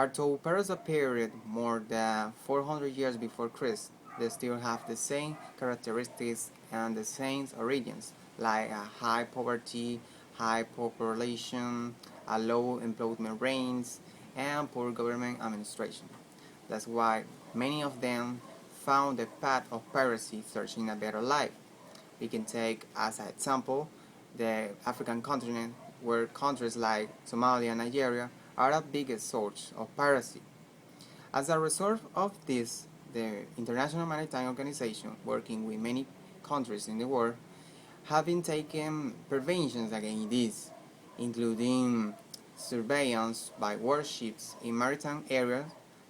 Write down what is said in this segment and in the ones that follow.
Although pirates appeared more than 400 years before Christ, they still have the same characteristics and the same origins, like a high poverty, high population, a low employment rates, and poor government administration. That's why many of them found the path of piracy searching a better life. We can take as an example the African continent, where countries like Somalia and Nigeria are the biggest source of piracy. As a result of this, the International Maritime Organization, working with many countries in the world, have been taking preventions against this, including surveillance by warships in maritime areas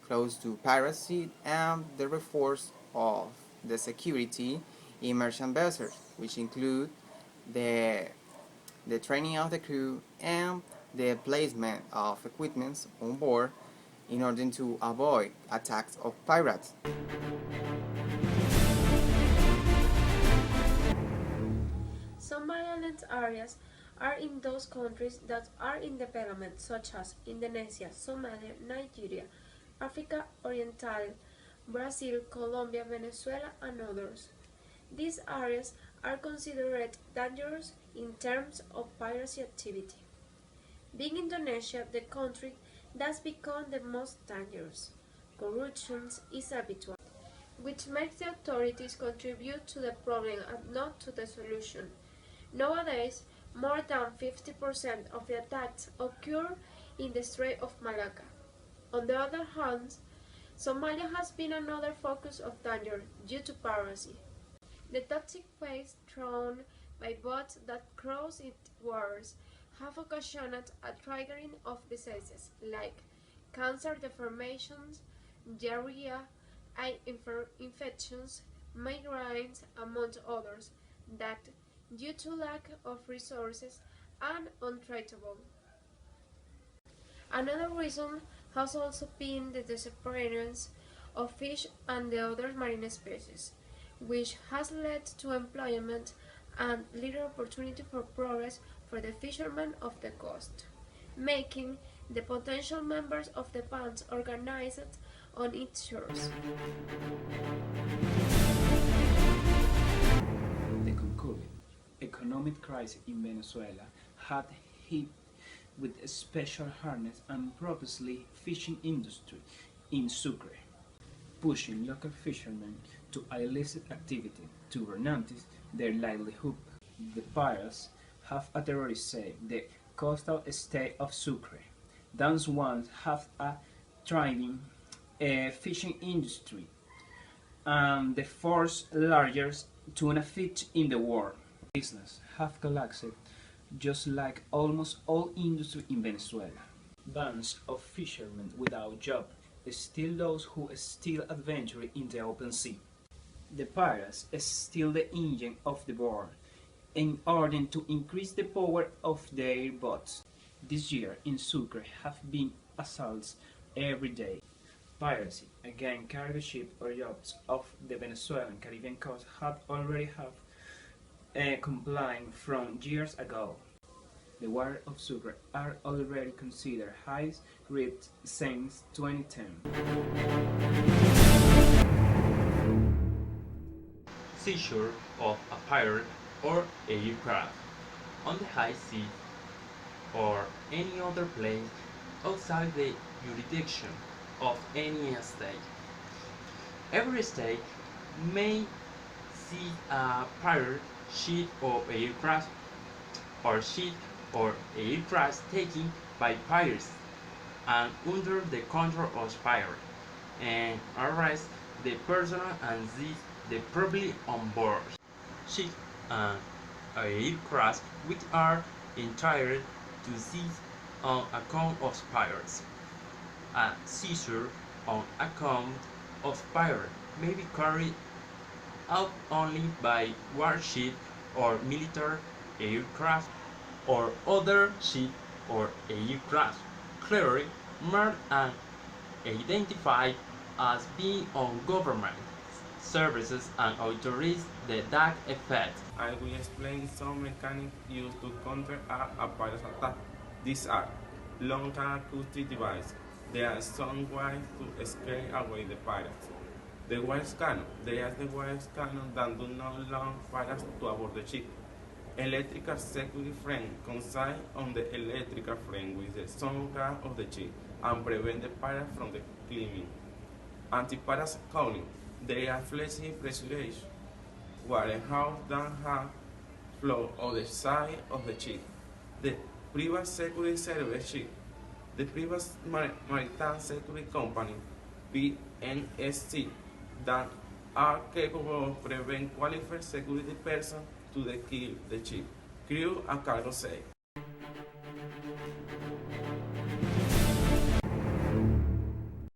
close to piracy and the reinforcement of the security in merchant vessels, which include the, the training of the crew and the placement of equipment on board in order to avoid attacks of pirates. Some island areas are in those countries that are in development, such as Indonesia, Somalia, Nigeria, Africa Oriental, Brazil, Colombia, Venezuela, and others. These areas are considered dangerous in terms of piracy activity. Being Indonesia the country that's become the most dangerous, corruption is habitual, which makes the authorities contribute to the problem and not to the solution. Nowadays, more than 50% of the attacks occur in the Strait of Malacca. On the other hand, Somalia has been another focus of danger due to piracy. The toxic waste thrown by boats that cross its waters have occasioned a triggering of diseases like cancer deformations, diarrhea, eye infections, migraines, among others, that, due to lack of resources, are untreatable. Another reason has also been the disappearance of fish and the other marine species, which has led to employment and little opportunity for progress for the fishermen of the coast, making the potential members of the bands organized on its shores. The concurrent economic crisis in Venezuela had hit with a special harness and purposely fishing industry in Sucre, pushing local fishermen to illicit activity to guarantee their livelihood. The pirates have terrorized the coastal state of Sucre. Those ones have a thriving fishing industry and the fourth largest tuna fish in the world. Business have collapsed just like almost all industry in Venezuela. Bands of fishermen without job, still those who still adventure in the open sea. The pirates is still the engine of the world, in order to increase the power of their boats. This year in Sucre have been assaults every day. Piracy against cargo ships or yachts off the Venezuelan Caribbean coast had already complying from years ago. The waters of Sucre are already considered high risk since 2010. Seizure of a pirate or aircraft on the high sea or any other place outside the jurisdiction of any state. Every state may seize a pirate ship or aircraft or ship or aircraft taken by pirates and under the control of pirates, and arrest the person and seize the property on board. Ships and aircraft which are entitled to seize on account of pirates. A seizure on account of pirates may be carried out only by warship or military aircraft or other ship or aircraft clearly marked and identified as being on government services and authorize the DAC effect. I will explain some mechanics used to counter a pirate attack. These are long-term acoustic device, There are some ways to scare away the pirates. The wireless cannon. There is the wireless cannon that do not allow pirates to aboard the ship. Electrical security frame consists on the electrical frame with the sun guard of the ship and prevent the pirate from the climbing. Anti-pirate cowling. They are flexible pressurized warehouse that have flow on the side of the ship. The private security service ship. The private maritime security company, PNSC, that are capable of preventing qualified security persons to kill the ship, crew, and cargo safe.